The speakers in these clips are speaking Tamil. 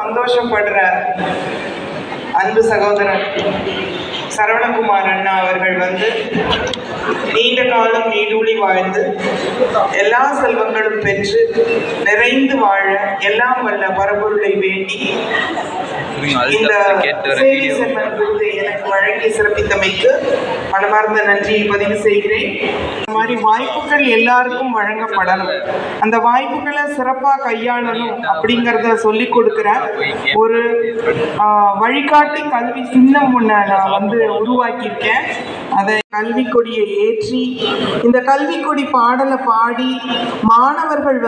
சந்தோஷப்படுற அன்பு சகோதரர் சரவணகுமார் அண்ணா அவர்கள் நீண்ட காலம் நீடூழி வாழ்ந்து எல்லா செல்வங்களும் பெற்று நிறைந்து வாழ எல்லாம் வல்ல பரம்பொருளை வேண்டி இந்த சேவை செம்மன் விருதை எனக்கு வழங்கி சிறப்பித்தமைக்கு மனமார்ந்த நன்றியை பதிவு செய்கிறேன். இந்த மாதிரி வாய்ப்புகள் எல்லாருக்கும் வழங்கப்படணும், அந்த வாய்ப்புகளை சிறப்பாக கையாளணும் அப்படிங்கிறத சொல்லிக் கொடுக்குற ஒரு வழிகாட்டி கல்வி சின்னம் ஒன்று நான் உருவாக்கியிருக்கேன். அதை கல்வி கொடியை ஏற்றி இந்த கல்வி கொடி பாடலை பாடி மாணவர்கள்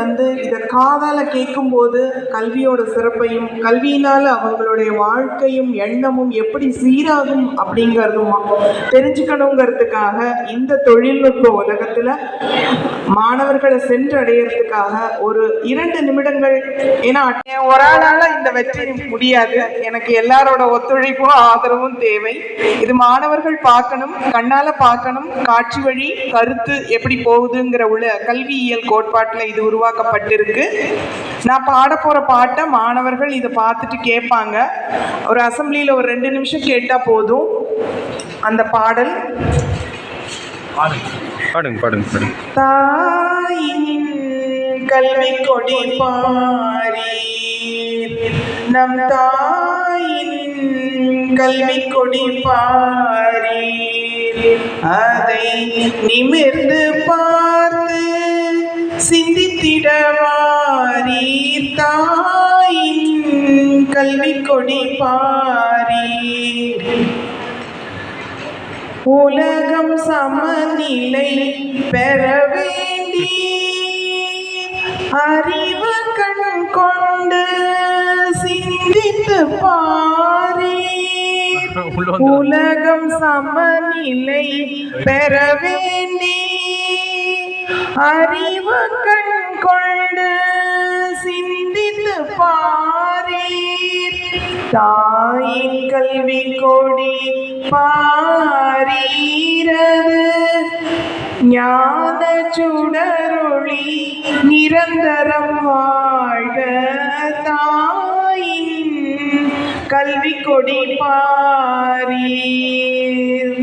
இதை காதால கேட்கும்போது கல்வியோட சிறப்பையும் கல்வியினால் அவங்களுடைய வாழ்க்கையும் எண்ணமும் எப்படி சீராகும் அப்படிங்கிறதும் தெரிஞ்சுக்கணுங்கிறதுக்காக இந்த தொழில்நுட்ப உலகத்தில் மாணவர்களை சென்றடைகிறதுக்காக ஒரு 2 நிமிடங்கள், ஏன்னா ஒரு ஆளால இந்த வெற்றி முடியாது, எனக்கு எல்லாரோட ஒத்துழைப்பும் ஆதரவும் தேவை. இது மாணவர்கள் பார்க்கணும், கண்ணால பார்க்கணும், காட்சி வழி கருத்து எப்படி போகுதுங்கிற கல்வியியல் கோட்பாட்டில் இது உருவாக்கப்பட்டிருக்கு. நான் பாட போற பாட்டை மாணவர்கள் இதை பார்த்துட்டு கேட்பாங்க. ஒரு அசம்பிளியில் ஒரு 2 நிமிஷம் கேட்டா போதும். அந்த பாடல் தாயின் கல்வி கொடி பாரி, நம் தாயின் கல்வி கொடி பாரி, அதை நிமிர்ந்து பார்த்து சிந்தித்திடவாரீர். தாயின் கல்வி கொடி பாரீர். உலகம் சமநிலை பெற வேண்டி அறிவு கண் கொண்டு சிந்தித்து பாரீர். உலகம் சமநிலை பெற வேண்டி அறிவு கண் கொண்டு சிந்தித்து பாரீர். தாயின் கல்வி கொடி பாரீரது ஞான சுடரொளி நிரந்தரம் வாழ்க. தாயின் கல்வி கொடி பாரீர்.